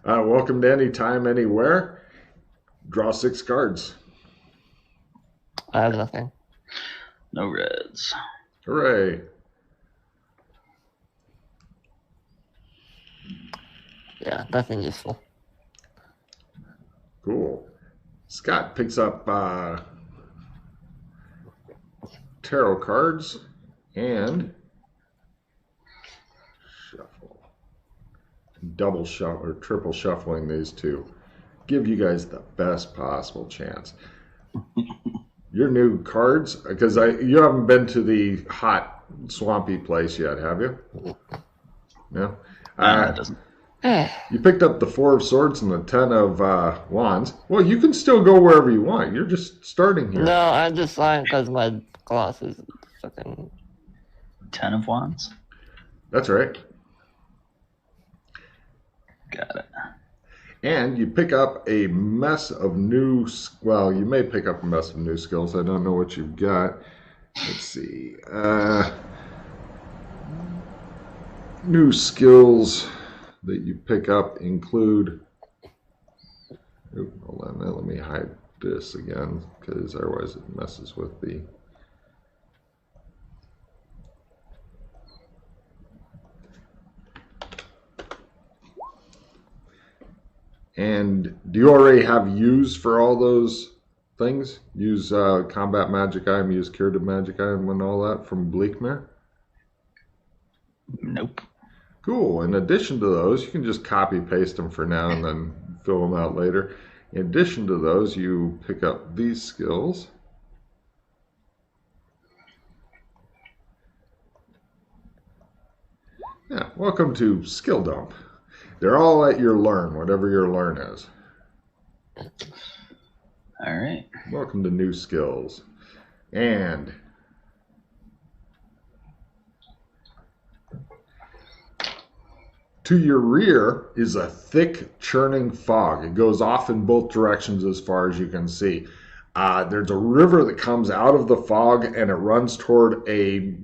Welcome to any time, anywhere. Draw 6 cards. I have nothing. No reds. Hooray. Yeah, nothing useful. Cool. Scott picks up tarot cards and shuffle. Double shuffle or triple shuffling these two. Give you guys the best possible chance. Your new cards, because you haven't been to the hot, swampy place yet, have you? No? It doesn't. You picked up the 4 of Swords and the 10 of Wands. Well, you can still go wherever you want. You're just starting here. No, I'm just lying because my gloss is fucking... 10 of Wands? That's right. Got it. And you pick up a mess of new... Well, you may pick up a mess of new skills. I don't know what you've got. Let's see. New skills that you pick up include... Hold on, let me hide this again, because otherwise it messes with the... And do you already have use for all those things? Use combat magic item, use curative magic item, and all that from Bleakmere? Nope. Cool. In addition to those, you can just copy paste them for now and then fill them out later. In addition to those, you pick up these skills. Yeah, welcome to Skill Dump. They're all at your learn, whatever your learn is. All right. Welcome to new skills. And to your rear is a thick churning fog. It goes off in both directions as far as you can see. There's a river that comes out of the fog and it runs toward a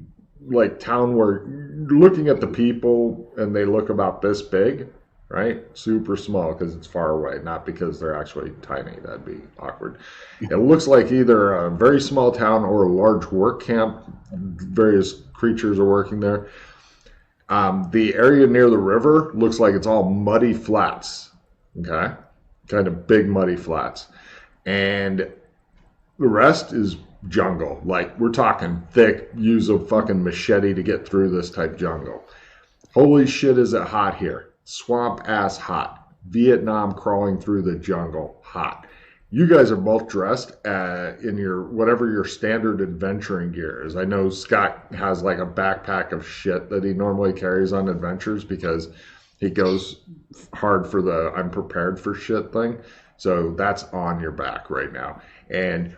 town where you're looking at the people and they look about this big, right? Super small because it's far away, not because they're actually tiny. That'd be awkward. It looks like either a very small town or a large work camp. Various creatures are working there. The area near the river looks like it's all muddy flats, okay? Kind of big muddy flats. And the rest is jungle. Like, we're talking thick, use a fucking machete to get through this type jungle. Holy shit, is it hot here. Swamp ass hot. Vietnam crawling through the jungle, hot. You guys are both dressed in your whatever your standard adventuring gear is. I know Scott has like a backpack of shit that he normally carries on adventures because he goes hard for the I'm prepared for shit thing. So that's on your back right now. And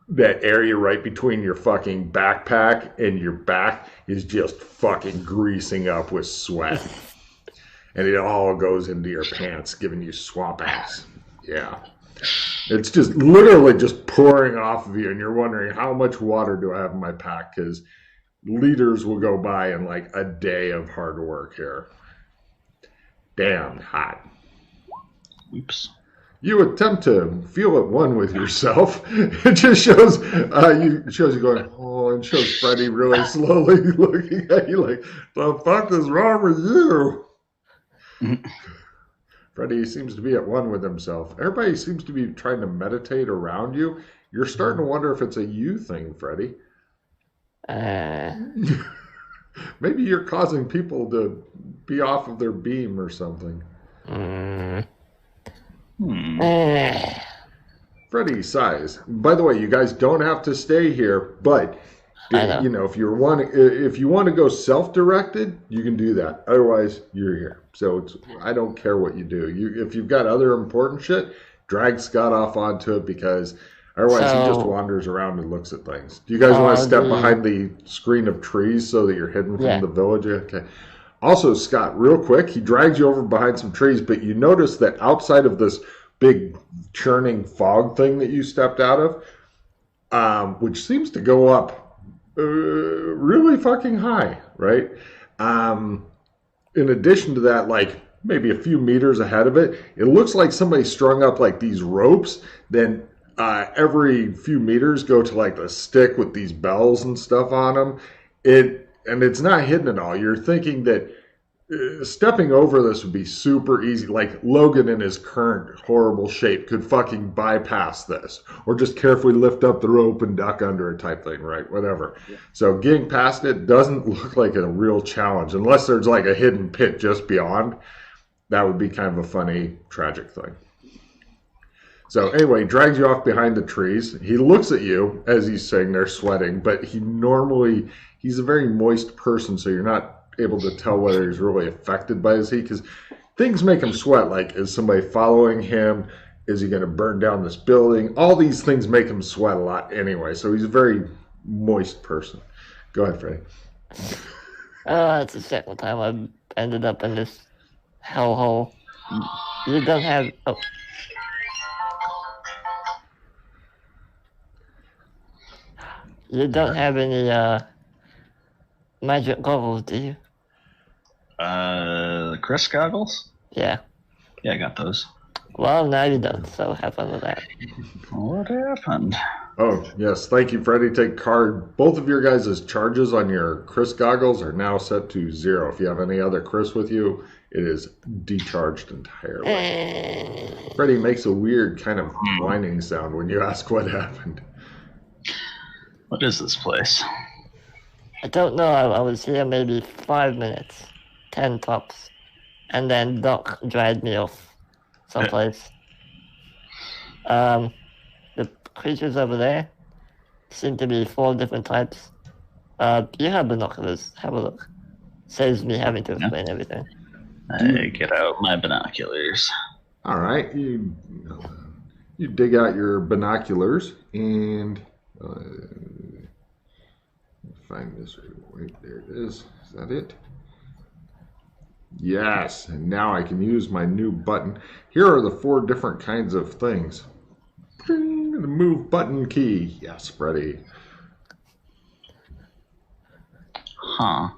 that area right between your fucking backpack and your back is just fucking greasing up with sweat. And it all goes into your pants, giving you swamp ass. Yeah. It's just literally just pouring off of you, and you're wondering how much water do I have in my pack, because liters will go by in like a day of hard work here. Damn hot. Oops. You attempt to feel at one with yourself. It just shows you going, oh, and shows Freddy really slowly looking at you like, the fuck is wrong with you? Freddy seems to be at one with himself. Everybody seems to be trying to meditate around you. You're starting to wonder if it's a you thing, Freddy. Maybe you're causing people to be off of their beam or something. Freddy sighs. By the way, you guys don't have to stay here, but you know, if you want to go self-directed, you can do that. Otherwise, you're here. So I don't care what you do. If you've got other important shit, drag Scott off onto it, because otherwise he just wanders around and looks at things. Do you guys want to step behind the screen of trees so that you're hidden from the village? Okay. Also, Scott, real quick, he drags you over behind some trees, but you notice that outside of this big churning fog thing that you stepped out of, which seems to go up really fucking high, right? In addition to that, like maybe a few meters ahead of it. It looks like somebody strung up like these ropes. Then every few meters go to like the stick with these bells and stuff on them. It's not hidden at all. You're thinking that stepping over this would be super easy. Like Logan in his current horrible shape could fucking bypass this, or just carefully lift up the rope and duck under it type thing, right? Whatever. Yeah. So getting past it doesn't look like a real challenge unless there's like a hidden pit just beyond. That would be kind of a funny, tragic thing. So anyway, he drags you off behind the trees. He looks at you as he's sitting there sweating, but he's a very moist person, so you're not able to tell whether he's really affected by his heat, because things make him sweat. Like, is somebody following him? Is he going to burn down this building? All these things make him sweat a lot anyway, so he's a very moist person. Go ahead, Freddie. It's the second time I've ended up in this hellhole. You don't have... Oh. You don't have any magic goggles, do you? The Chris goggles? Yeah. Yeah, I got those. Well, now you don't, so have fun with that. What happened? Oh, yes. Thank you, Freddie. Take card. Both of your guys' charges on your Chris goggles are now set to 0. If you have any other Chris with you, it is decharged entirely. Freddie makes a weird kind of whining sound when you ask what happened. What is this place? I don't know. I was here maybe 5 minutes, 10 tops, and then Doc dragged me off someplace. The creatures over there seem to be 4 different types. You have binoculars. Have a look. Saves me having to explain everything. I get out my binoculars. All right, you dig out your binoculars and. Find this right there. It is. Is that it? Yes. And now I can use my new button. Here are the 4 different kinds of things. The move button key. Yes, Freddie. Huh.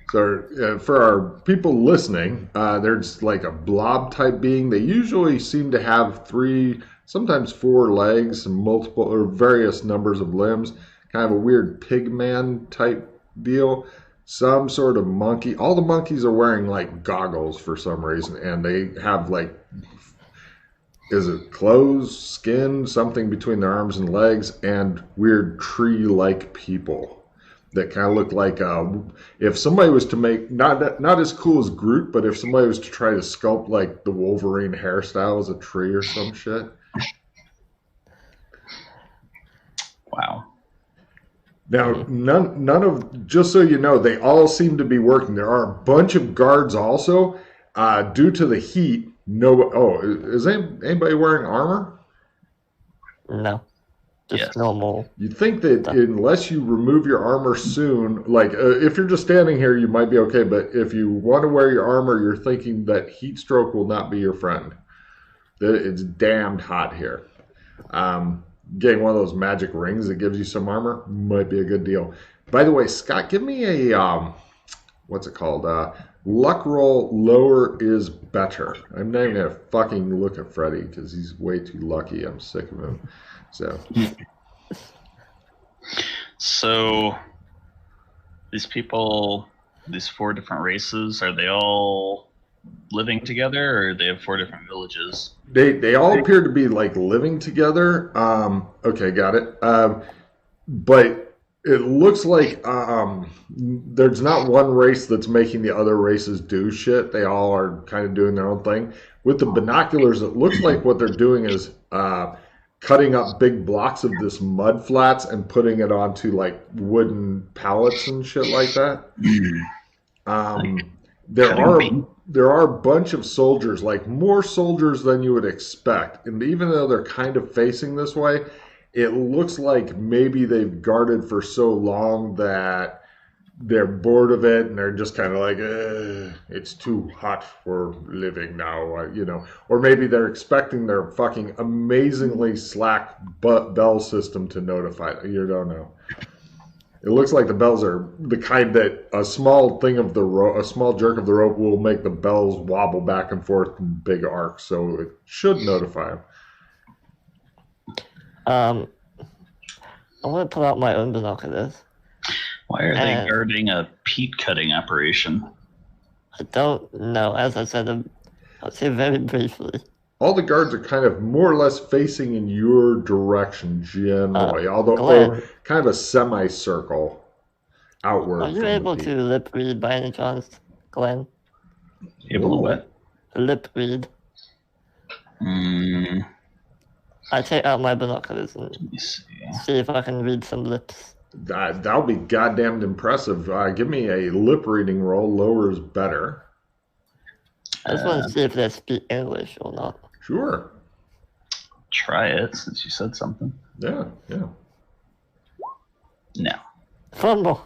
So for our people listening, there's like a blob type being. They usually seem to have 3, sometimes 4 legs, and multiple or various numbers of limbs. Kind of a weird pigman type deal. Some sort of monkey. All the monkeys are wearing like goggles for some reason, and they have like, is it clothes, skin, something between their arms and legs, and weird tree-like people that kind of look like if somebody was to make not as cool as Groot, but if somebody was to try to sculpt like the Wolverine hairstyle as a tree or some shit. Wow. Now, none of, just so you know, they all seem to be working. There are a bunch of guards also. Due to the heat, is anybody wearing armor? No. Just normal. You'd think that unless you remove your armor soon, like if you're just standing here, you might be okay. But if you want to wear your armor, you're thinking that heat stroke will not be your friend. It's damned hot here. Getting one of those magic rings that gives you some armor might be a good deal. By the way, Scott, give me a, what's it called? Luck roll lower is better. I'm not even going to fucking look at Freddy because he's way too lucky. I'm sick of him. So these people, these 4 different races, are they all living together, or they have 4 different villages? They all appear to be like living together. Okay, got it. But it looks like there's not one race that's making the other races do shit. They all are kind of doing their own thing. With the binoculars, it looks like what they're doing is cutting up big blocks of this mud flats and putting it onto like wooden pallets and shit like that. There are a bunch of soldiers, like more soldiers than you would expect. And even though they're kind of facing this way, it looks like maybe they've guarded for so long that they're bored of it and they're just kind of like, it's too hot for living now, Or maybe they're expecting their fucking amazingly slack bell system to notify them. You don't know. It looks like the bells are the kind that a small thing of the a small jerk of the rope will make the bells wobble back and forth in big arcs, so it should notify him. I want to pull out my own binoculars. Why are they guarding a peat cutting operation? I don't know. As I said, I'll say very briefly. All the guards are kind of more or less facing in your direction generally, although Glenn, kind of a semicircle outward. Are you able to lip read by any chance, Glenn? Able to what? Lip read. I take out my binoculars and see if I can read some lips. That'll be goddamn impressive. Give me a lip reading roll. Lower is better. I just want to see if they speak English or not. Sure. Try it since you said something. Yeah. No. Fumble.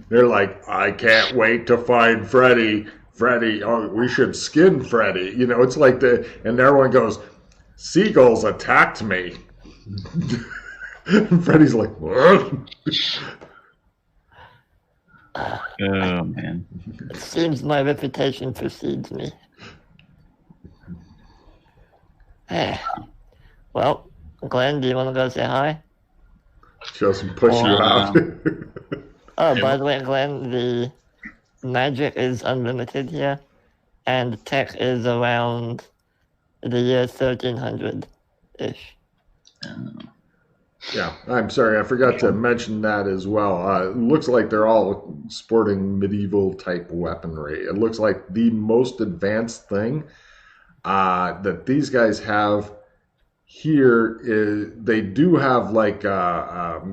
They're like, I can't wait to find Freddy. Freddy, we should skin Freddy. You know, it's like and everyone goes, seagulls attacked me. Freddy's like, what? Oh, man. It seems my reputation precedes me. Well, Glenn, do you want to go say hi? Just push you out. By the way, Glenn, the magic is unlimited here, and tech is around the year 1300-ish. Yeah, I'm sorry, I forgot to mention that as well. It looks like they're all sporting medieval type weaponry. It looks like the most advanced thing that these guys have here is they do have like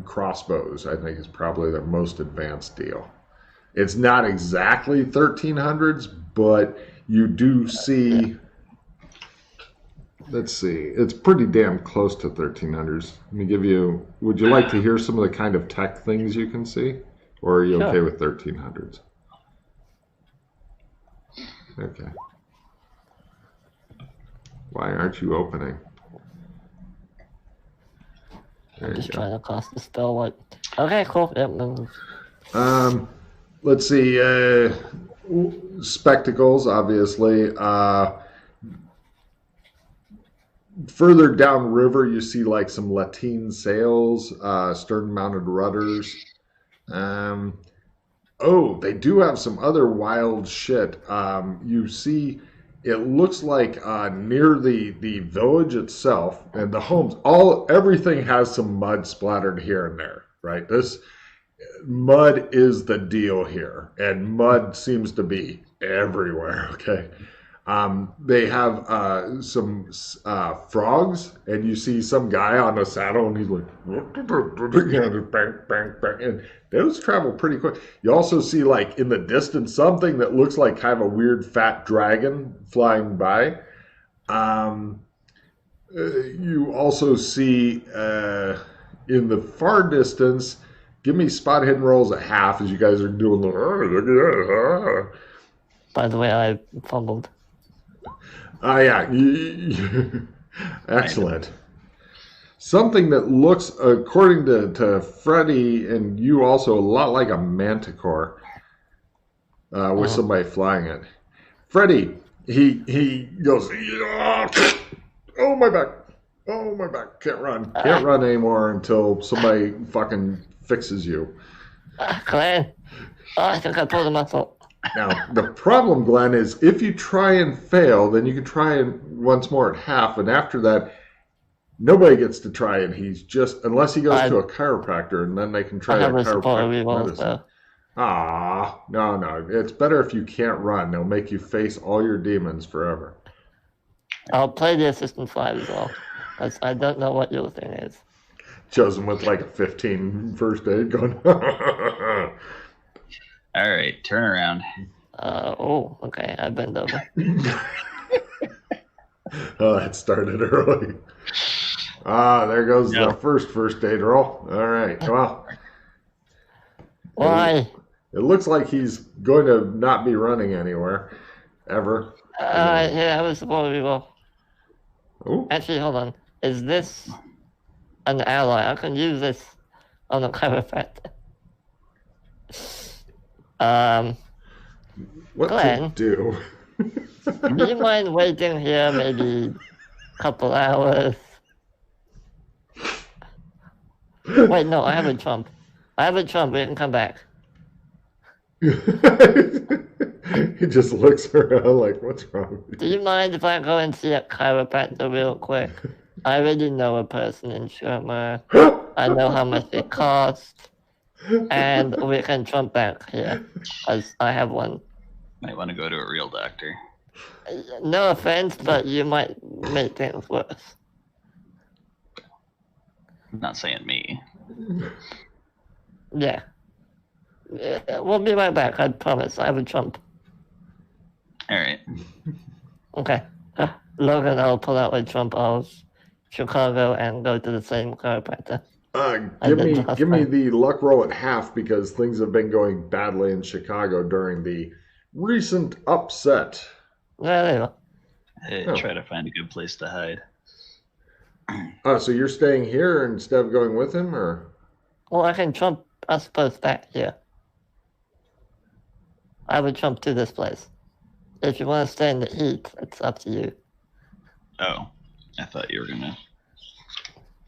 crossbows. I think is probably their most advanced deal. It's not exactly 1300s, but you do see. Let's see. It's pretty damn close to 1300s. Let me give you. Would you like to hear some of the kind of tech things you can see, or are you okay with 1300s? Okay. Why aren't you opening? I'm just trying to cast the spell. Okay, cool. Yep. Let's see. Spectacles, obviously. Further downriver, you see like some lateen sails, stern-mounted rudders. They do have some other wild shit. You see, it looks like near the village itself and the homes, everything has some mud splattered here and there, right? This mud is the deal here, and mud seems to be everywhere. Okay. They have some frogs, and you see some guy on a saddle, and he's like, bang, bang, bang, and those travel pretty quick. You also see, like, in the distance, something that looks like kind of a weird fat dragon flying by. You also see in the far distance, give me spot hidden rolls at half as you guys are doing the. By the way, I fumbled. Yeah. Excellent. Something that looks, according to Freddy and you also, a lot like a manticore with somebody flying it. Freddy, he goes, oh, my back. Oh, my back. Can't run. Can't run anymore until somebody fucking fixes you. Glenn. I think I pulled a muscle. Now, the problem, Glenn, is if you try and fail, then you can try and once more at half, and after that, nobody gets to try, and he's just, unless he goes to a chiropractor, and then they can try a chiropractic medicine. No. It's better if you can't run. They'll make you face all your demons forever. I'll play the assistant 5 as well, because I don't know what your thing is. Chosen with like a 15 first aid going. All right, turn around. Okay. I bend over. That started early. There goes the first aid roll. All right, well. Why? It looks like he's going to not be running anywhere, ever. Yeah, I was supposed to be well. Ooh. Actually, hold on. Is this an ally? I can use this on a chiropractor. What Glenn, to do? do you mind waiting here maybe a couple hours? Wait, no, I have a trump. I have a trump. We can come back. He just looks around like, what's wrong with Do you? you mind if I go and see a chiropractor real quick? I already know a person in Shermer. I know how much it costs. And we can jump back here, as I have one. Might want to go to a real doctor. No offense, but you might make things worse. I'm not saying me. Yeah. We'll be right back, I promise. I have a trump. All right. Okay. Logan, I'll pull out a trump of Chicago and go to the same chiropractor. Give me the luck roll at half because things have been going badly in Chicago during the recent upset. Yeah, there you go. Hey, try to find a good place to hide. So you're staying here instead of going with him, or? Well, I can trump us both back here. I would trump to this place. If you want to stay in the heat, it's up to you. Oh, I thought you were gonna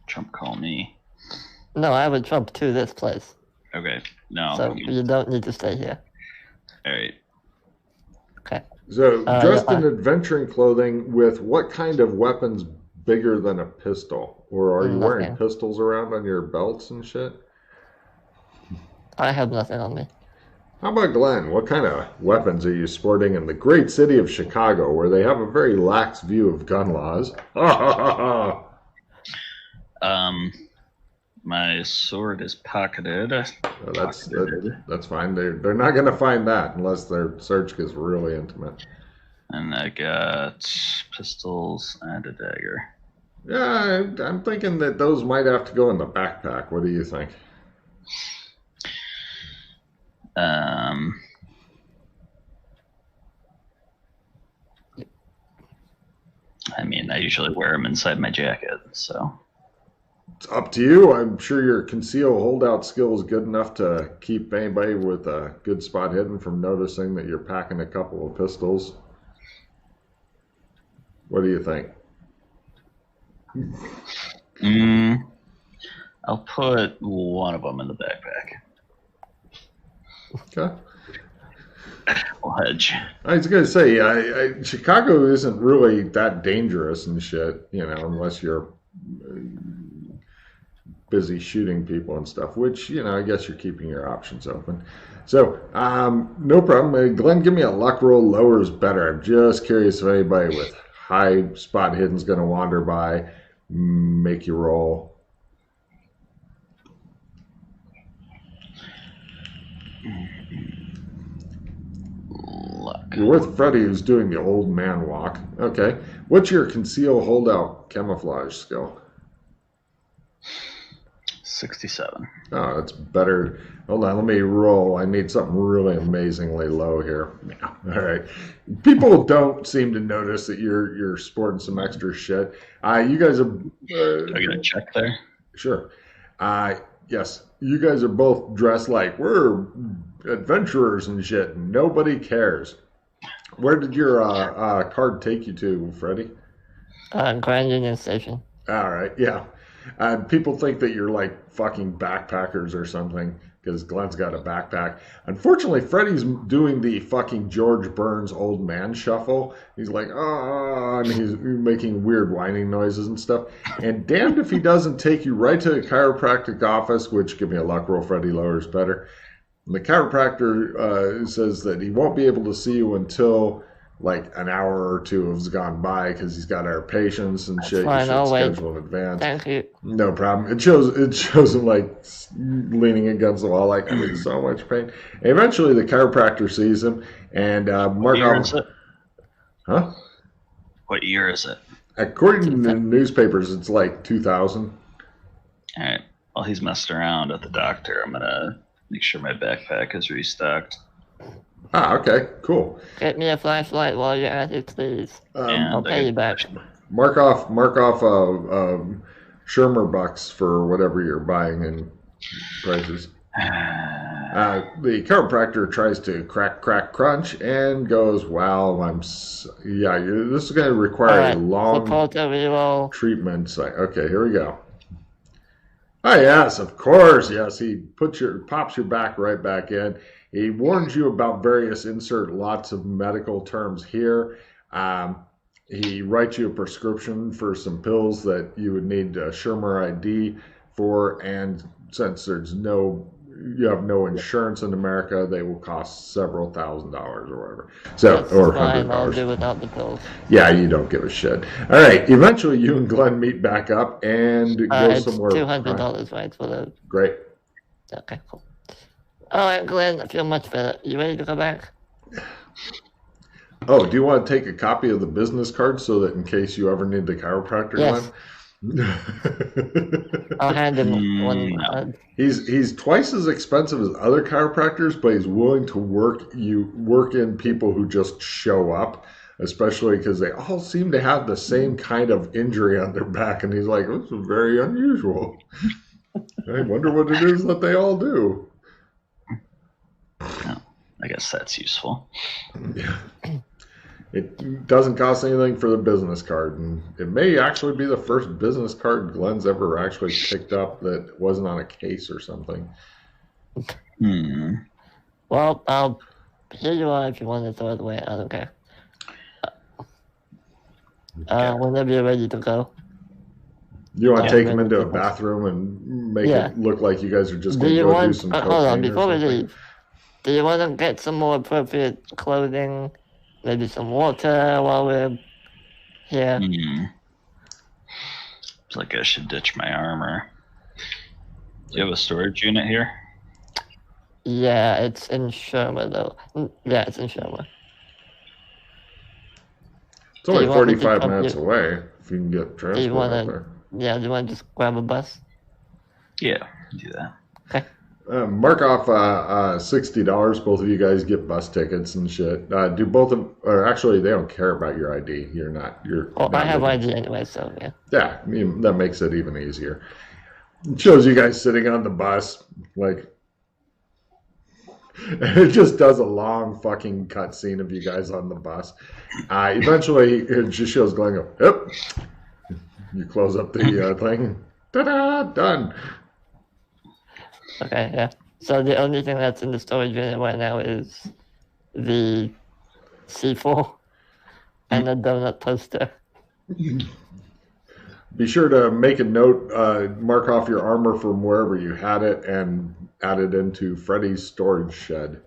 Trump call me. No, I would trump to this place. Okay, no. So you don't need to stay here. All right. Okay. So dressed in adventuring clothing with what kind of weapons bigger than a pistol? Or are you wearing pistols around on your belts and shit? I have nothing on me. How about Glenn? What kind of weapons are you sporting in the great city of Chicago, where they have a very lax view of gun laws? My sword is pocketed. That's fine. They're not going to find that unless their search gets really intimate. And I got pistols and a dagger. Yeah, I'm thinking that those might have to go in the backpack. What do you think? I mean, I usually wear them inside my jacket, so. It's up to you. I'm sure your conceal holdout skill is good enough to keep anybody with a good spot hidden from noticing that you're packing a couple of pistols. What do you think? I'll put one of them in the backpack. Okay. We'll hedge. I was going to say, Chicago isn't really that dangerous and shit, unless you're busy shooting people and stuff, which, I guess you're keeping your options open. So, no problem. Glenn, give me a luck roll. Lower is better. I'm just curious if anybody with high spot hidden is going to wander by, make you roll. Luck. You're with Freddy, who's doing the old man walk. Okay. What's your conceal holdout camouflage skill? 67. Oh, that's better. Hold on, let me roll. I need something really amazingly low here. Yeah. All right. People don't seem to notice that you're sporting some extra shit. You guys are. Do I get a check there? Sure. Yes. You guys are both dressed like we're adventurers and shit. And nobody cares. Where did your card take you to, Freddie? Grand Union Station. All right. Yeah. People think that you're like fucking backpackers or something because Glenn's got a backpack. Unfortunately, Freddy's doing the fucking George Burns old man shuffle. He's like, oh, and he's making weird whining noises and stuff. And damned if he doesn't take you right to the chiropractic office, which, give me a luck roll, Freddy lowers better. And the chiropractor says that he won't be able to see you until like an hour or two has gone by because he's got our patients and shit. Fine, you should I'll schedule wait. in advance. Thank you. No problem. It shows him like leaning against the wall, like I'm in so much pain. And eventually, the chiropractor sees him and What year is it? Huh? What year is it? According to the newspapers, it's like 2000. All right. While he's messing around at the doctor, I'm gonna make sure my backpack is restocked. Okay, cool. Get me a flashlight while you're at it, please. I'll pay you back. Mark off Shermer bucks for whatever you're buying in prices. The chiropractor tries to crack, crack, crunch and goes, well, this is going to require a Alright, long support a reroll. treatment. Okay, here we go. Oh, yes, of course. Yes, he pops your back right back in. He warns you about various insert lots of medical terms here. He writes you a prescription for some pills that you would need a Shermer ID for, and since you have no insurance in America, they will cost several $1,000s or whatever. That's Or fine, I'll $100. do without the pills. Yeah, you don't give a shit. All right, eventually you and Glenn meet back up and go It's somewhere. $200, right? For the... Great. Okay, cool. Alright, Glenn, I feel much better. You ready to go back? Oh, do you want to take a copy of the business card so that in case you ever need the chiropractor, Yes. Glenn? I'll hand him one. No. He's twice as expensive as other chiropractors, but he's willing to work in people who just show up, especially because they all seem to have the same kind of injury on their back, and he's like, this is very unusual. I wonder what it is that they all do. No, I guess that's useful. Yeah. It doesn't cost anything for the business card, and it may actually be the first business card Glenn's ever actually picked up that wasn't on a case or something. Well, here you are if you want to throw it away. I don't care. Whenever you're ready to go. You want to take him into a bathroom and make it look like you guys are just going to go do some cocaine? Hold on, before we leave, do you want to get some more appropriate clothing? Maybe some water while we're here? It's like I should ditch my armor. Do you have a storage unit here? Yeah, it's in Sherma, though. Yeah, it's in Sherma. It's only 45 minutes away if you can get transport up there. Yeah, do you want to just grab a bus? Yeah, do that. Okay. Mark off $60. Both of you guys get bus tickets and shit. Do both of them, or actually, they don't care about your ID. Well, I have ID anyway, so yeah. Yeah, that makes it even easier. It shows you guys sitting on the bus, like, it just does a long fucking cutscene of you guys on the bus. Eventually, it just shows Glenn go, yep. You close up the thing. Ta-da! Done. Okay, yeah. So the only thing that's in the storage unit right now is the C4 and the donut poster. Be sure to make a note, mark off your armor from wherever you had it, and add it into Freddy's storage shed.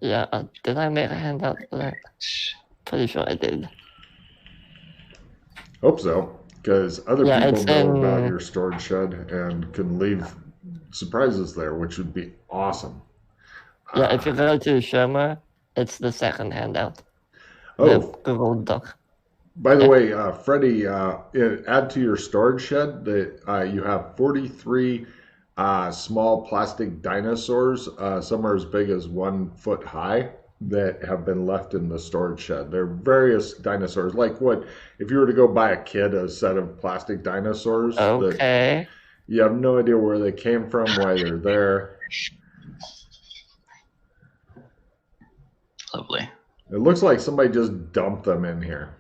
Yeah, did I make a handout for that? Pretty sure I did. Hope so, because other people know about your storage shed and can leave surprises there, which would be awesome. Yeah, if you go to Shermer, it's the second handout. Oh, the Google Doc. By the way, Freddie, add to your storage shed that you have 43 small plastic dinosaurs, some are as big as 1 foot high, that have been left in the storage shed. They're various dinosaurs, like what if you were to go buy a kid a set of plastic dinosaurs. Okay. You have no idea where they came from, why they're there. Lovely. It looks like somebody just dumped them in here.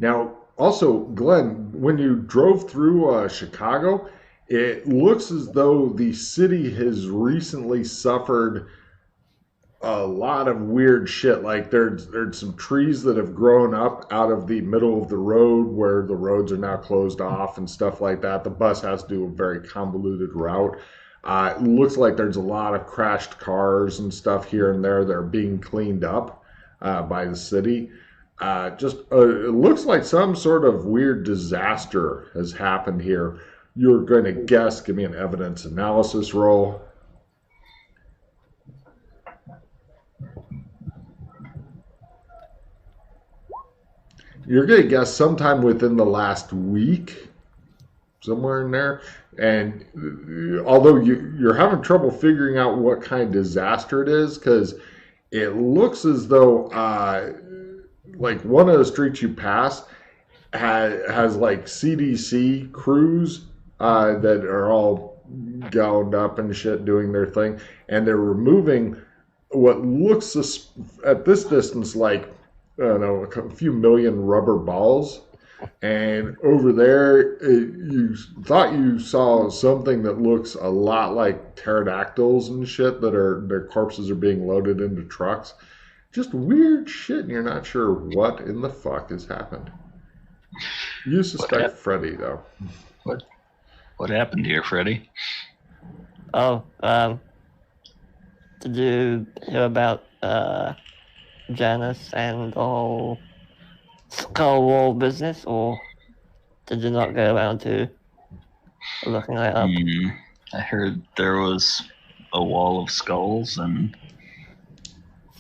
Now, also, Glenn, when you drove through Chicago, it looks as though the city has recently suffered a lot of weird shit. Like there's some trees that have grown up out of the middle of the road where the roads are now closed off and stuff like that. The bus has to do a very convoluted route. It looks like there's a lot of crashed cars and stuff here and there that are being cleaned up by the city. It looks like some sort of weird disaster has happened here. You're going to guess. Give me an evidence analysis roll. You're going to guess sometime within the last week, somewhere in there. And although you're having trouble figuring out what kind of disaster it is, because it looks as though like one of the streets you pass has like CDC crews that are all gowned up and shit doing their thing, and they're removing what looks at this distance like I don't know a few million rubber balls. And over there, you thought you saw something that looks a lot like pterodactyls and shit that are their corpses are being loaded into trucks. Just weird shit, and you're not sure what in the fuck has happened. You suspect Freddy, though. What happened here, Freddy? Oh, did you hear about Janice and the whole skull wall business, or did you not go around to looking that up? I heard there was a wall of skulls and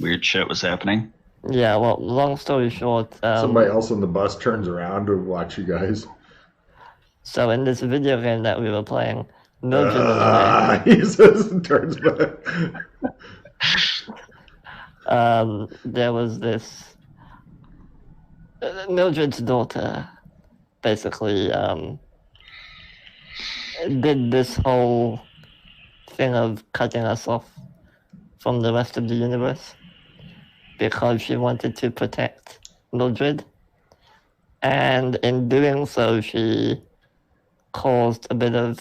weird shit was happening. Yeah, well, long story short... Somebody else on the bus turns around to watch you guys. So in this video game that we were playing, Mildred and I... He says and turns back. There was this... Mildred's daughter basically did this whole thing of cutting us off from the rest of the universe because she wanted to protect Mildred. And in doing so, she caused a bit of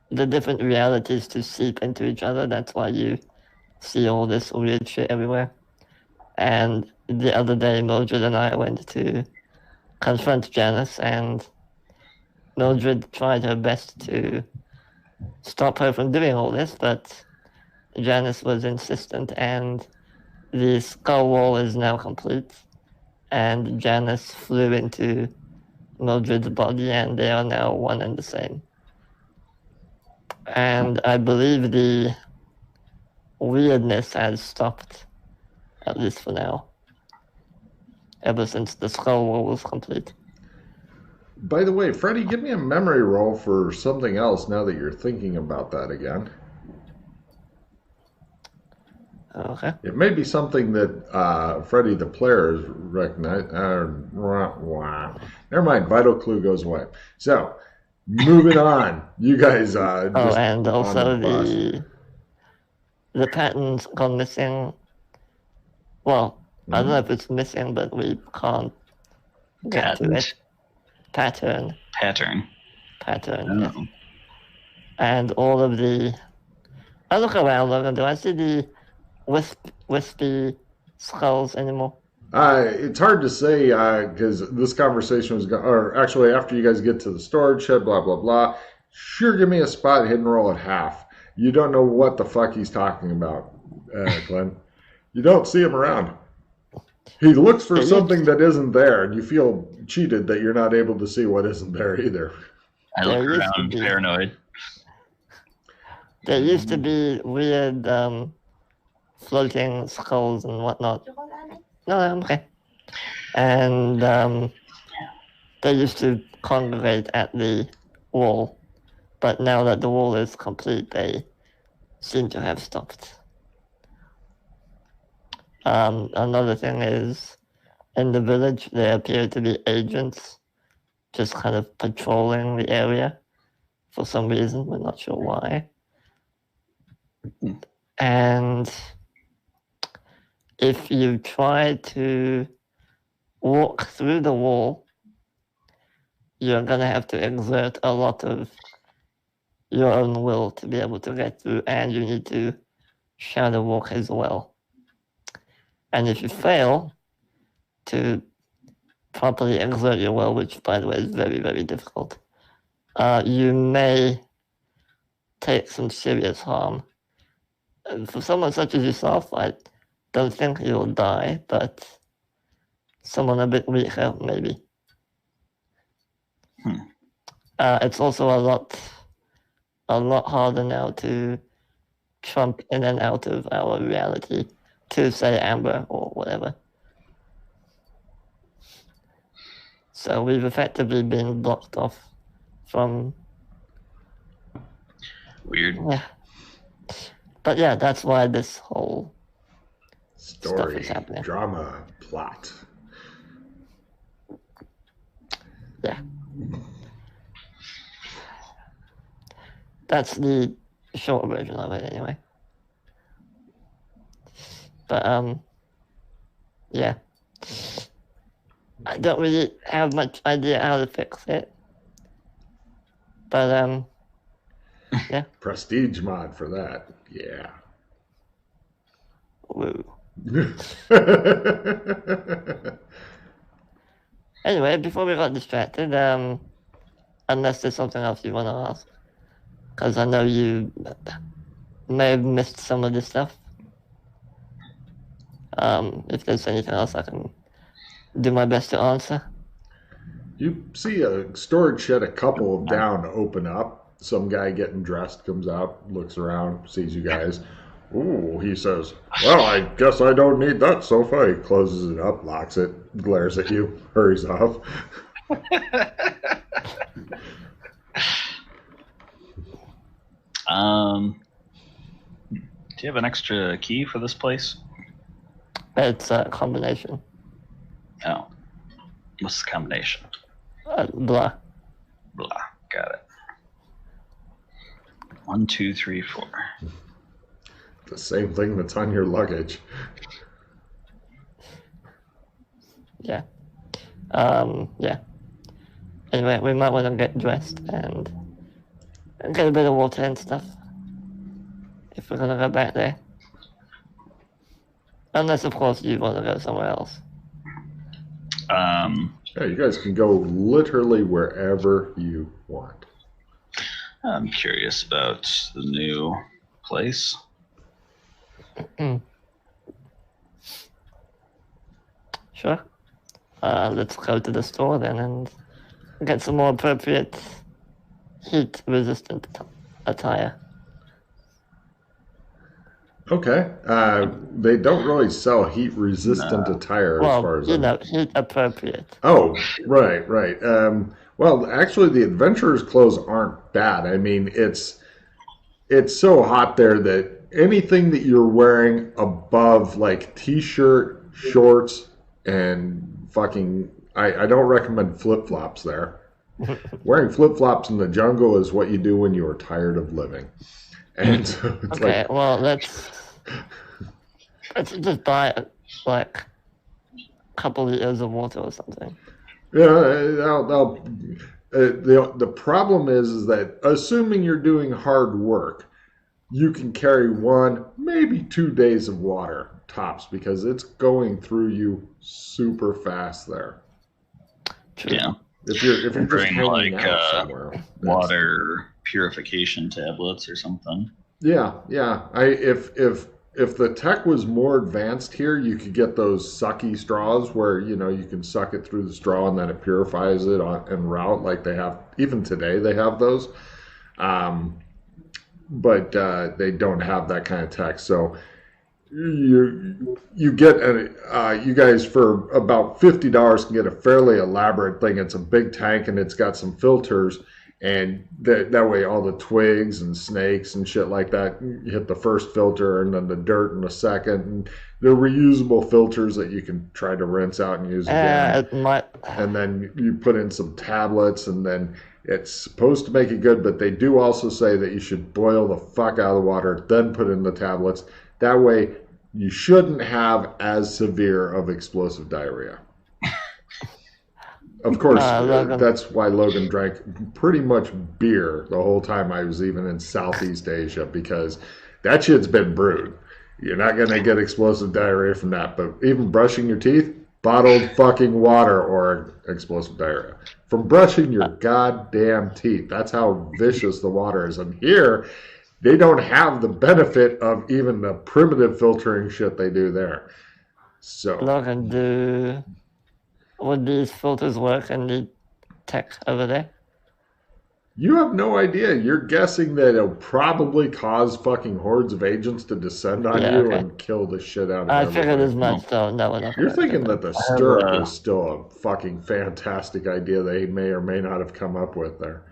the different realities to seep into each other. That's why you see all this weird shit everywhere. And the other day, Mildred and I went to confront Janice, and Mildred tried her best to stop her from doing all this, but Janice was insistent, and the skull wall is now complete, and Janice flew into Mildred's body, and they are now one and the same. And I believe the weirdness has stopped, at least for now, ever since the skull wall was complete. By the way, Freddy, give me a memory roll for something else now that you're thinking about that again. Okay. It may be something that Freddy the player has recognized. Never mind, vital clue goes away. So, moving on. You guys just and also on the pattern's gone missing. Well, I don't know if it's missing, but we can't get to it. Pattern. Oh. Yes. And all of the... I look around, Logan, do I see the wispy skulls anymore? It's hard to say because this conversation was or actually after you guys get to the storage shed, blah, blah, blah. Sure, give me a spot, hidden roll at half. You don't know what the fuck he's talking about, Glenn. You don't see him around. He looks for something that isn't there, and you feel cheated that you're not able to see what isn't there either. I look around paranoid. There used to be weird floating skulls and whatnot. No, I'm okay. And they used to congregate at the wall, but now that the wall is complete, they seem to have stopped. Another thing is, in the village, there appear to be agents just kind of patrolling the area for some reason. We're not sure why. And if you try to walk through the wall, you're going to have to exert a lot of your own will to be able to get through, and you need to shadow walk as well. And if you fail to properly exert your will, which by the way is very, very difficult, you may take some serious harm. And for someone such as yourself, I don't think you'll die, but someone a bit weaker, maybe. It's also a lot harder now to jump in and out of our reality to, say, Amber or whatever. So we've effectively been blocked off from... Weird. Yeah. But yeah, that's why this whole stuff is Story, happening. drama, plot. Yeah. That's the short version of it, anyway. But, yeah. I don't really have much idea how to fix it. But, yeah. Prestige mod for that. Yeah. Woo. Anyway, before we got distracted, unless there's something else you want to ask, because I know you may have missed some of this stuff. If there's anything else I can do my best to answer. You see a storage shed a couple of down open up. Some guy getting dressed comes out, looks around, sees you guys. Ooh, he says, well, I guess I don't need that sofa. He closes it up, locks it, glares at you, hurries off. Do you have an extra key for this place? It's a combination. Oh. What's the combination? Blah. Blah. Got it. 1, 2, 3, 4. The same thing that's on your luggage. Yeah. Yeah. Anyway, we might want to get dressed and get a bit of water and stuff. If we're gonna go back there. Unless, of course, you want to go somewhere else. Yeah, you guys can go literally wherever you want. I'm curious about the new place. Sure. Let's go to the store then and get some more appropriate heat-resistant attire. Okay. They don't really sell heat-resistant attire as far as heat-appropriate. Oh, right, right. Well, actually, the adventurers' clothes aren't bad. I mean, it's so hot there that anything that you're wearing above like t-shirt, shorts, and fucking I don't recommend flip-flops there. Wearing flip-flops in the jungle is what you do when you are tired of living. And so it's okay, well, let's just buy like a couple liters of water or something. Yeah, the problem is that assuming you're doing hard work, you can carry 1, maybe 2 days of water tops because it's going through you super fast there. True. Yeah. If you're just Bring hanging like out somewhere, water purification tablets or something. Yeah. If the tech was more advanced here, you could get those sucky straws where you can suck it through the straw and then it purifies it en route, like they have even today. They have those, but they don't have that kind of tech. So you get you guys for about $50 can get a fairly elaborate thing. It's a big tank and it's got some filters. And that way all the twigs and snakes and shit like that, you hit the first filter and then the dirt in the second. And they're reusable filters that you can try to rinse out and use again. And then you put in some tablets and then it's supposed to make it good. But they do also say that you should boil the fuck out of the water, then put in the tablets. That way you shouldn't have as severe of explosive diarrhea. Of course, that's why Logan drank pretty much beer the whole time I was even in Southeast Asia, because that shit's been brewed. You're not going to get explosive diarrhea from that. But even brushing your teeth, bottled fucking water or explosive diarrhea. From brushing your goddamn teeth. That's how vicious the water is. And here, they don't have the benefit of even the primitive filtering shit they do there. So, Logan, would these filters work in the tech over there? You have no idea. You're guessing that it'll probably cause fucking hordes of agents to descend on you and kill the shit out of everybody. I figured as much, though. No, you're thinking that the stirrup is still a fucking fantastic idea they may or may not have come up with there.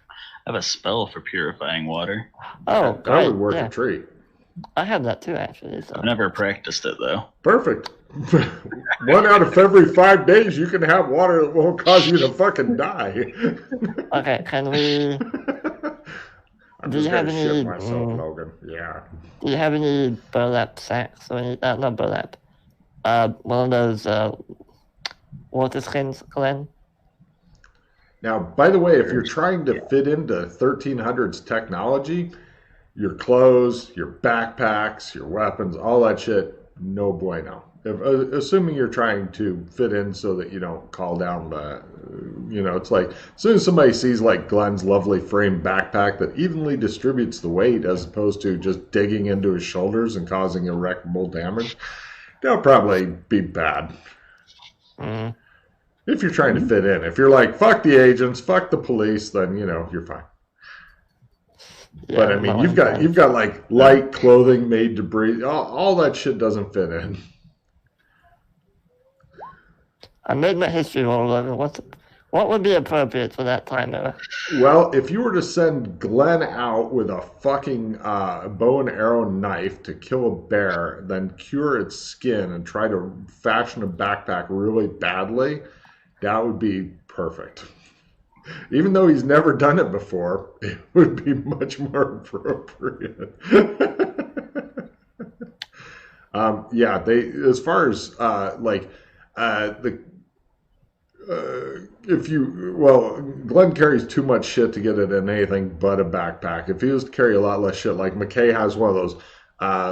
I have a spell for purifying water. Oh, that would work a treat. I have that too, actually. So I've never practiced it though. Perfect. 1 out of every 5 days, you can have water that won't cause you to fucking die. okay, can we? I'm Do just you have gonna shit any? myself, Logan. Yeah. Do you have any burlap sacks or any? Not burlap. One of those water skins, Glenn. Now, by the way, if you're trying to fit into 1300s technology, your clothes, your backpacks, your weapons, all that shit, no bueno. Assuming you're trying to fit in so that you don't call down the, it's like as soon as somebody sees like Glenn's lovely frame backpack that evenly distributes the weight as opposed to just digging into his shoulders and causing irreparable damage, they'll probably be bad. Mm. If you're trying to fit in. If you're like, fuck the agents, fuck the police, then, you're fine. Yeah, but I mean, you've got like light clothing made to breathe. All that shit doesn't fit in. I made my history roll over. What would be appropriate for that time era? Well, if you were to send Glenn out with a fucking bow and arrow knife to kill a bear, then cure its skin and try to fashion a backpack really badly, that would be perfect. Even though he's never done it before, it would be much more appropriate. Yeah, as far as Glenn carries too much shit to get it in anything but a backpack. If he was to carry a lot less shit, like McKay has one of those,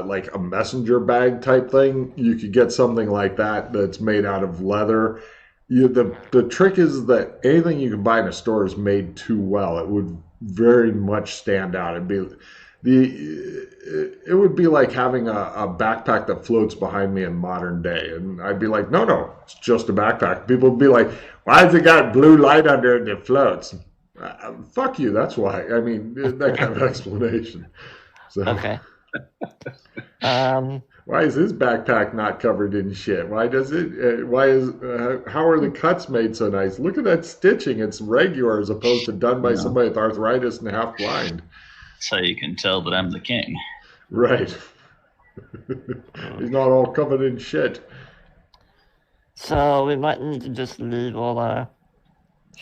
like a messenger bag type thing, you could get something like that that's made out of leather. The trick is that anything you can buy in a store is made too well. It would very much stand out. It would be like having a backpack that floats behind me in modern day, and I'd be like, no, it's just a backpack. People would be like, why has it got blue light under it that floats? Fuck you. That's why. I mean, that kind of explanation. So. Okay. Why is his backpack not covered in shit? Why does it? How are the cuts made so nice? Look at that stitching. It's regular as opposed to done by somebody with arthritis and half blind. That's how you can tell that I'm the king. Right. He's not all covered in shit. So we might need to just leave all our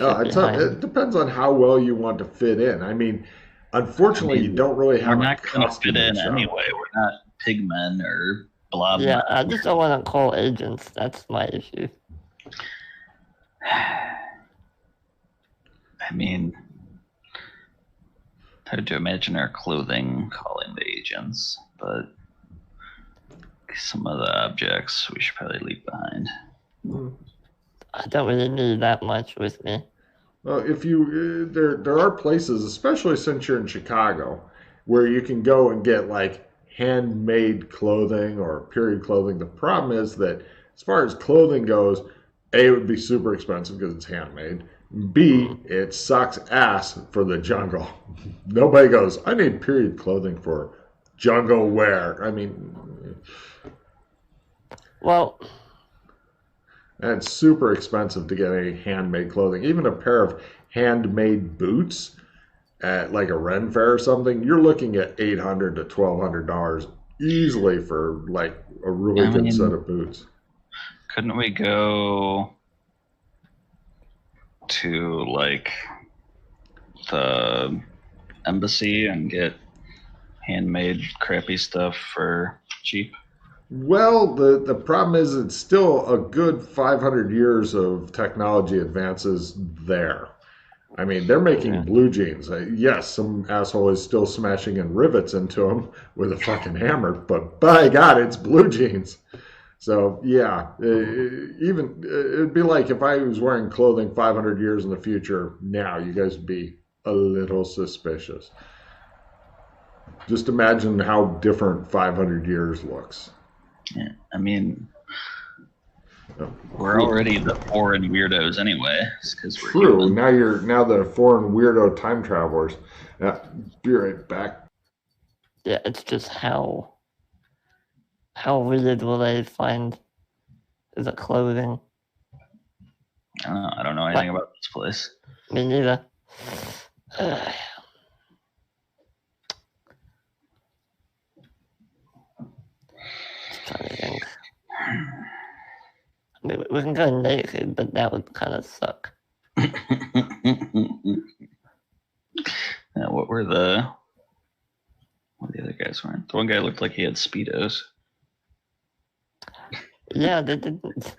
it depends on how well you want to fit in. I mean, unfortunately, you don't really have. We're not going to fit in anyway. We're not pigmen or blob. Yeah, I just don't want to call agents. That's my issue. I mean, hard to imagine our clothing calling the agents, but some of the objects we should probably leave behind. I don't really need that much with me. Well, if you there are places, especially since you're in Chicago, where you can go and get like handmade clothing or period clothing. The problem is that as far as clothing goes, A, it would be super expensive because it's handmade. B, it sucks ass for the jungle. Nobody goes, I need period clothing for jungle wear. I mean, well, and it's super expensive to get any handmade clothing. Even a pair of handmade boots at like a Ren Fair or something, you're looking at $800 to $1,200 easily for like a really good set of boots. Couldn't we go to like the embassy and get handmade crappy stuff for cheap? Well, the problem is it's still a good 500 years of technology advances there. I mean, they're making blue jeans. Yes, some asshole is still smashing in rivets into them with a fucking hammer, but by God, it's blue jeans. So, yeah, it'd be like if I was wearing clothing 500 years in the future now, you guys would be a little suspicious. Just imagine how different 500 years looks. Yeah, I mean, we're already the foreign weirdos anyway, because we're true. Human. Now the foreign weirdo time travelers. Be right back. Yeah, it's just how weird will they find the clothing? I don't know anything about this place. Me neither. We can go naked, but that would kind of suck. Now, what were the other guys wearing? The one guy looked like he had Speedos. Yeah, they didn't.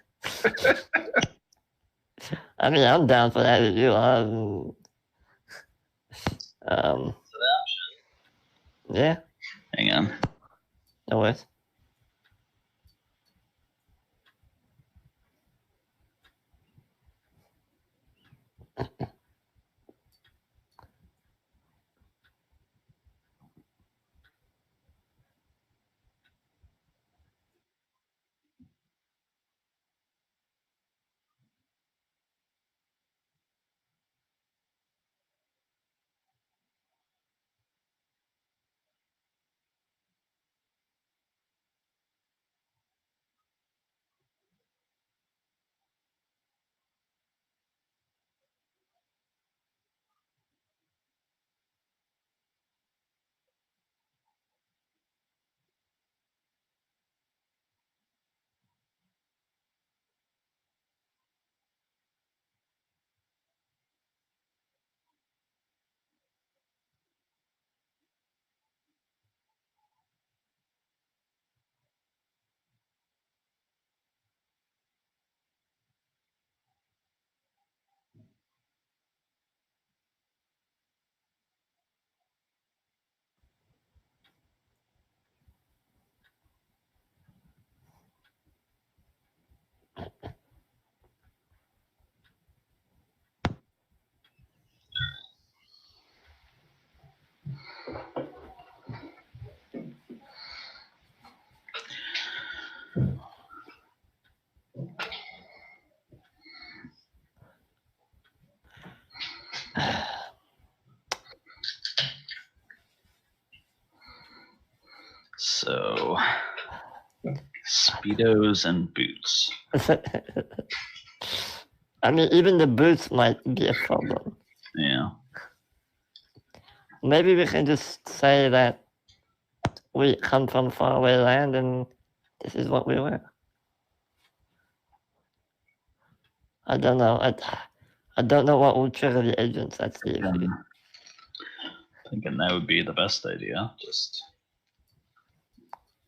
I mean, I'm down for that if you are. Yeah, Hang on. no worries. So, Speedos and boots. I mean, even the boots might be a problem. Yeah. Maybe we can just say that we come from faraway land and this is what we wear. I don't know. I don't know what will trigger the agents. That's the issue. Thinking that would be the best idea. Just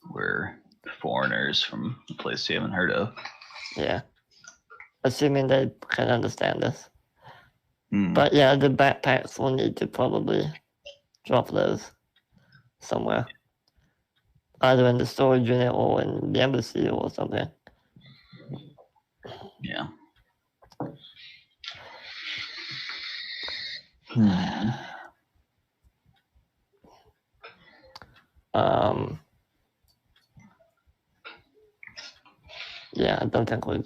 we're foreigners from a place you haven't heard of. Yeah. Assuming they can understand us. Hmm. But yeah, the backpacks will need to probably drop those somewhere. Either in the storage unit or in the embassy or something. Yeah. Yeah, I don't think we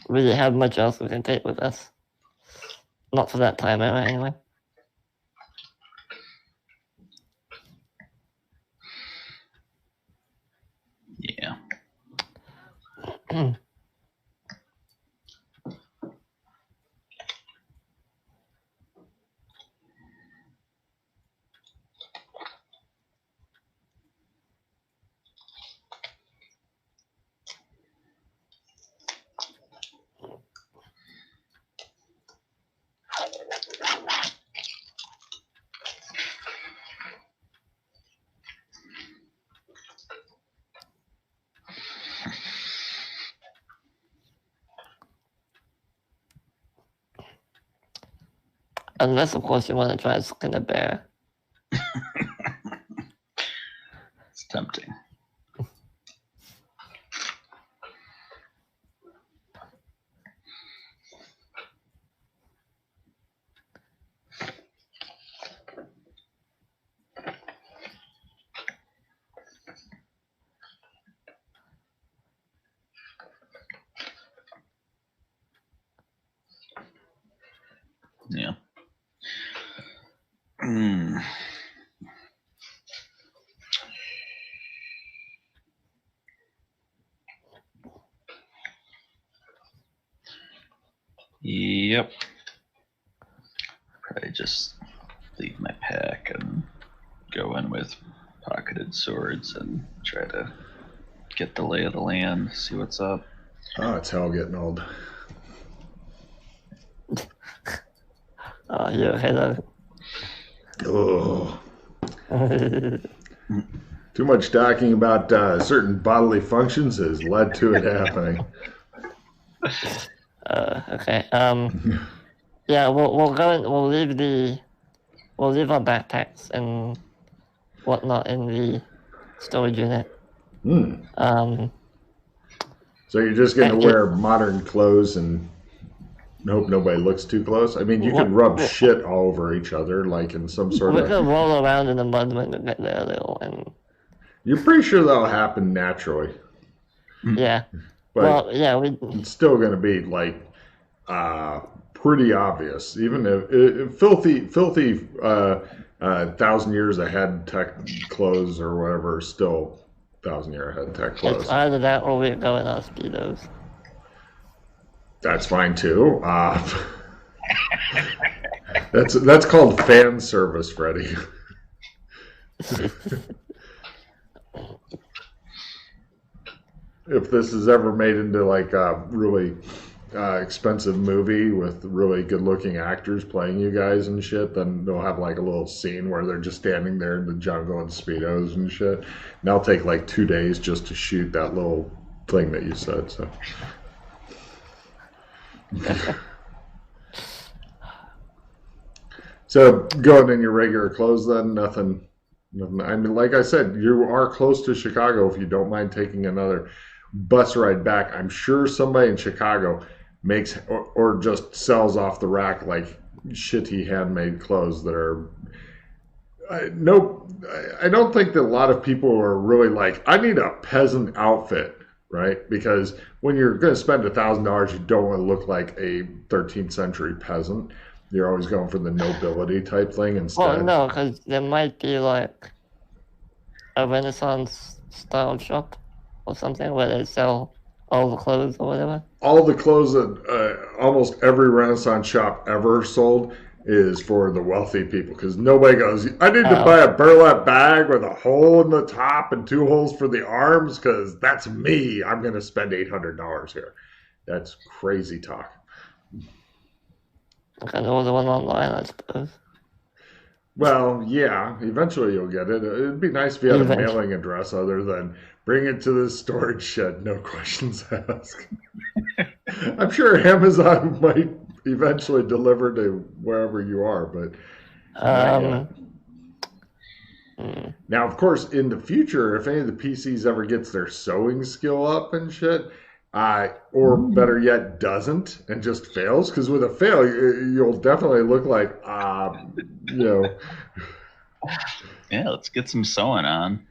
really have much else we can take with us. Not for that time era, anyway. Yeah. Unless, of course, you want to try to skin a bear. It's tempting. Yeah. Yep. Probably just leave my pack and go in with pocketed swords and try to get the lay of the land, see what's up. Oh, it's hell getting old. Oh, you're ahead of Oh, it. too much talking about certain bodily functions has led to it happening. Okay. Yeah, we'll go and we'll leave our backpacks and whatnot in the storage unit. Um, So you're just going to Actually- wear modern clothes and hope nobody looks too close? I mean, you could What- rub shit all over each other, like in some sort we're of... gonna roll around in the mud when we get there a little, and You're pretty sure that'll happen naturally. yeah. But Well, yeah, it's still going to be, like, pretty obvious. Even if filthy 1,000 years ahead tech clothes or whatever, still 1,000 year ahead tech clothes. it's either that or we're going on speedos. That's fine too. That's called fan service, Freddie. If this is ever made into like a really expensive movie with really good-looking actors playing you guys and shit, then they'll have like a little scene where they're just standing there in the jungle in speedos and shit. And that'll take like 2 days just to shoot that little thing that you said. So. So going in your regular clothes then, nothing. I mean, like I said, you are close to Chicago if you don't mind taking another bus ride back. I'm sure somebody in Chicago makes or just sells off the rack like shitty handmade clothes that are. I don't think that a lot of people are really like, I need a peasant outfit, right? Because when you're going to spend $1,000, you don't want to look like a 13th century peasant. You're always going for the nobility type thing instead. Well, no, because there might be like a Renaissance style shop or something where they sell all the clothes or whatever. All the clothes that almost every Renaissance shop ever sold is for the wealthy people, because nobody goes, I need to buy a burlap bag with a hole in the top and 2 holes for the arms because that's me. I'm going to spend $800 here. That's crazy talk. I can order one online, I suppose. Well, yeah, eventually you'll get it. It'd be nice if you had a Eventually. mailing address other than bring it to the storage shed, no questions asked. I'm sure Amazon might eventually deliver to wherever you are, but now, of course, in the future, if any of the PCs ever gets their sewing skill up and shit, or better yet, doesn't and just fails, because with a fail, you'll definitely look like, you know. Yeah, let's get some sewing on.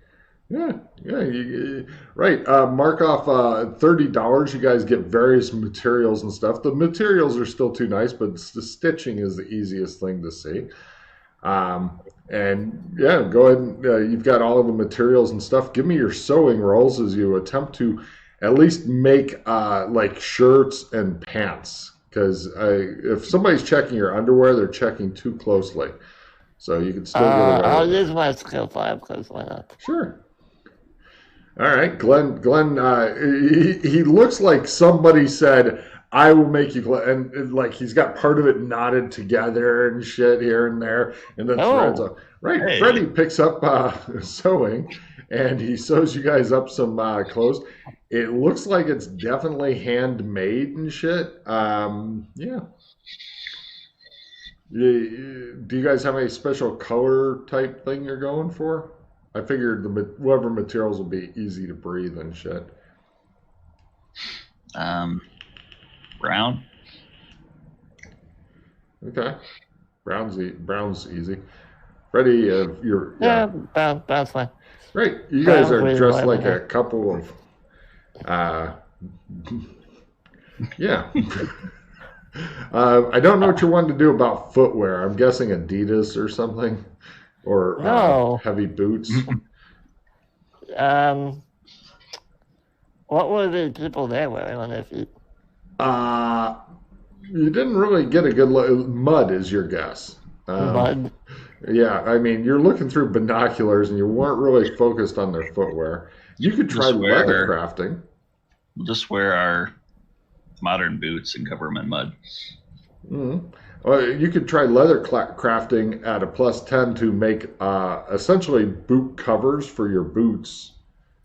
Yeah, right. Mark off $30. You guys get various materials and stuff. The materials are still too nice, but the stitching is the easiest thing to see. And yeah, go ahead. And, you've got all of the materials and stuff. Give me your sewing rolls as you attempt to at least make like shirts and pants. Because if somebody's checking your underwear, they're checking too closely. So you can still get away with I'll it. use my skill 5 because why not? Sure. All right, Glenn. He looks like somebody said, "I will make you," and like he's got part of it knotted together and shit here and there, and then threads up. Right, Hey. Freddie picks up sewing, and he sews you guys up some clothes. It looks like it's definitely handmade and shit. Yeah. Do you guys have any special color type thing you're going for? I figured whatever materials will be easy to breathe and shit. Brown. Okay, brown's easy. Freddie, you're Brown's fine. right. You guys Brown, are green, dressed like whatever. a couple of, yeah. I don't know what you wanted to do about footwear. I'm guessing Adidas or something, or No. heavy boots. What were the people there wearing on their feet? You didn't really get a good look. Mud is your guess. Mud. Yeah, I mean, you're looking through binoculars and you weren't really focused on their footwear. You could try Just wear- leather crafting. We'll just wear our modern boots and cover them in mud. Mm-hmm. Well, you could try leather crafting at a +10 to make essentially boot covers for your boots.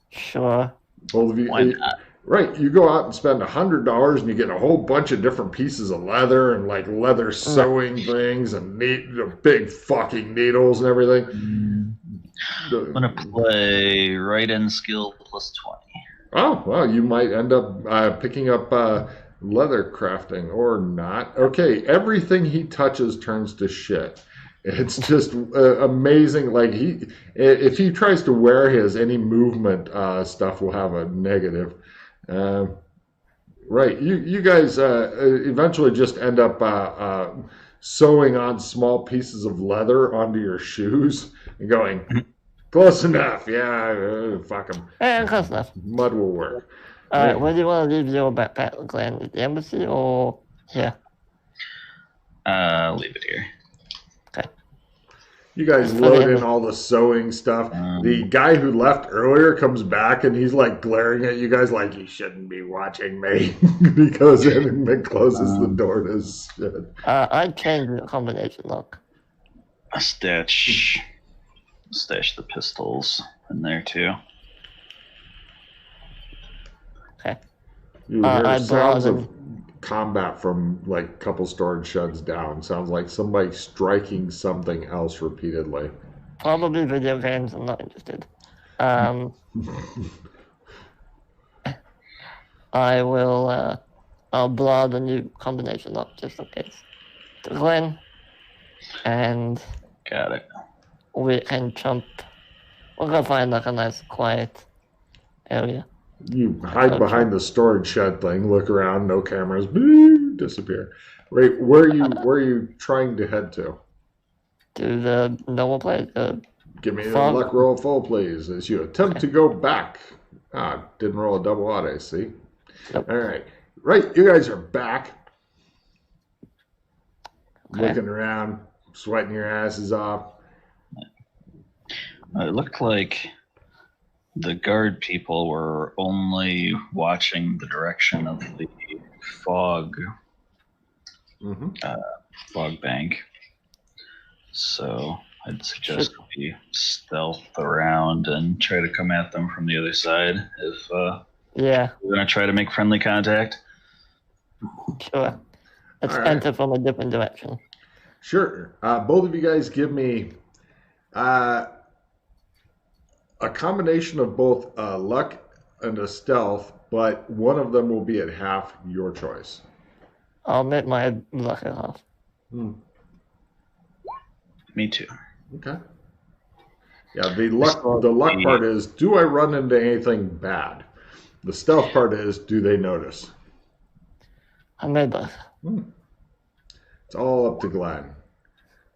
Sure. Both of you, Why not? right? You go out and spend $100, and you get a whole bunch of different pieces of leather and like leather sewing things and big fucking needles and everything. I'm gonna play right-in skill +20. Oh, well, you might end up picking up leather crafting or not. Okay, everything he touches turns to shit. It's just amazing. Like if he tries to wear his, any movement stuff will have a negative. Uh, right, you guys eventually just end up sewing on small pieces of leather onto your shoes and going, close enough. Yeah, fuck them. And close enough. Mud will work. All right, where do you want to leave your backpack, Glenn? At the embassy or here? Leave it here. Okay. You guys load in all the sewing stuff. The guy who left earlier comes back and he's like glaring at you guys like, you shouldn't be watching me. He goes in and closes the door to his shit. I changed the combination lock. Stash the pistols in there too. Okay. You hear sounds of combat from like a couple storage sheds down. Sounds like somebody striking something else repeatedly. Probably video games. I'm not interested. I will. I'll blow the new combination lock just in case. To Glenn, and got it. we can jump. We're gonna find like a nice quiet area. You hide behind the storage shed thing, look around, no cameras, boo, disappear. Wait, where are you trying to head to? To the normal place. Give me a luck roll full, please, as you attempt to go back. Didn't roll a double odd, I see. Nope. All right. Right, you guys are back. Okay. Looking around, sweating your asses off. It looked like the guard people were only watching the direction of the fog fog bank. So I'd suggest we stealth around and try to come at them from the other side if we're going to try to make friendly contact. Sure. Let's enter from a different direction. Sure. Both of you guys give me a combination of both luck and a stealth, but one of them will be at half, your choice. I'll make my luck at half. Me too. Okay. Yeah, the luck part is, do I run into anything bad? The stealth part is, do they notice? I made both. It's all up to Glenn.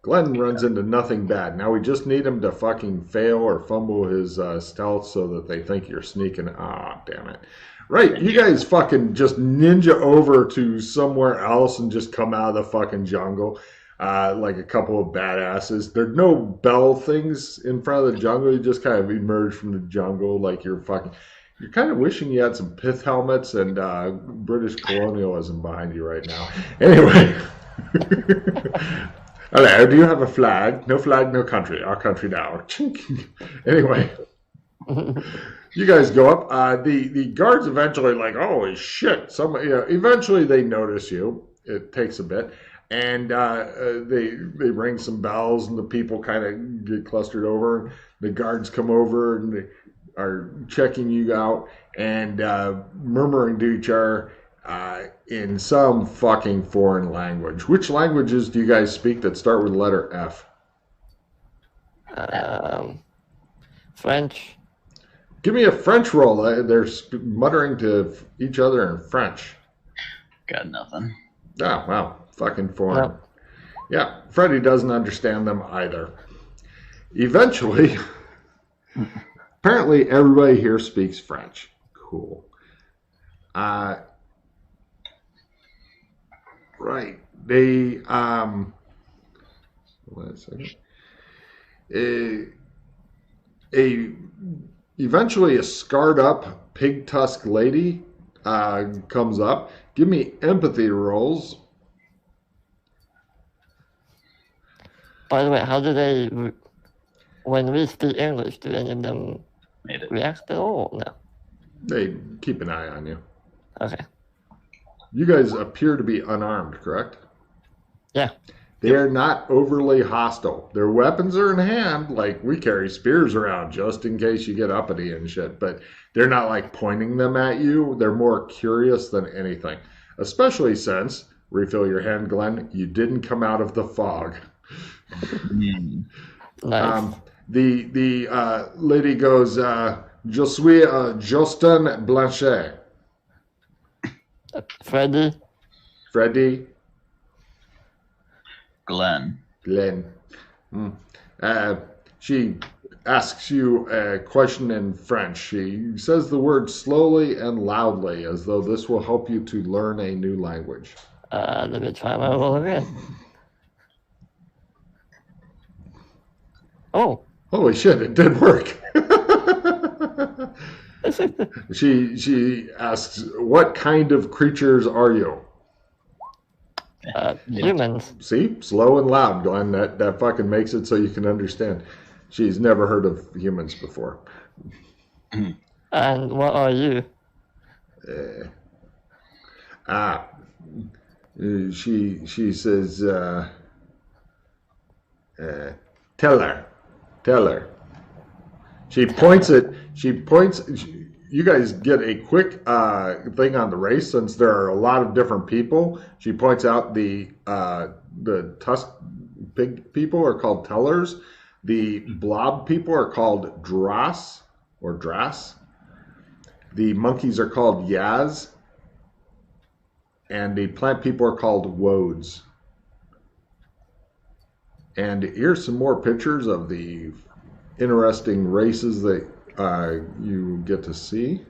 Glenn runs into nothing bad. Now we just need him to fucking fail or fumble his stealth so that they think you're sneaking. Damn it. Right, you guys fucking just ninja over to somewhere else and just come out of the fucking jungle like a couple of badasses. There's no bell things in front of the jungle. You just kind of emerge from the jungle like you're kind of wishing you had some pith helmets and British colonialism behind you right now. Anyway. Hello, do you have a flag? No flag, no country. Our country now. Anyway, you guys go up. The guards eventually like, holy shit. Eventually they notice you. It takes a bit. And they ring some bells and the people kind of get clustered over. The guards come over and they are checking you out and murmuring to each other in some fucking foreign language. Which languages do you guys speak that start with the letter F? French. Give me a French roll. They're muttering to each other in French. Got nothing. Oh, wow. Fucking foreign. No. Yeah, Freddie doesn't understand them either. Eventually, apparently everybody here speaks French. Cool. Right. They, wait a second. Eventually a scarred up pig tusk lady comes up Give me empathy rolls. By the way, how do they, when we speak English, do any of them react at all? No. They keep an eye on you. Okay. You guys appear to be unarmed, correct? Yeah. They are not overly hostile. Their weapons are in hand, like we carry spears around just in case you get uppity and shit, but they're not like pointing them at you. They're more curious than anything. Especially since, refill your hand, Glenn, you didn't come out of the fog. Nice. The lady goes, Je suis Justin Blanchet. Freddie. Glenn. She asks you a question in French. She says the word slowly and loudly, as though this will help you to learn a new language. Let me try my roll again. Oh. Holy shit, it did work. She asks, what kind of creatures are you? Humans. See? Slow and loud, Glenn. That fucking makes it so you can understand. She's never heard of humans before. And what are you? She says, tell her. She points. You guys get a quick thing on the race since there are a lot of different people. She points out the tusk pig people are called tellers. The blob people are called Dras or Dras. The monkeys are called Yaz. And the plant people are called Wodes. And here's some more pictures of the interesting races that you get to see.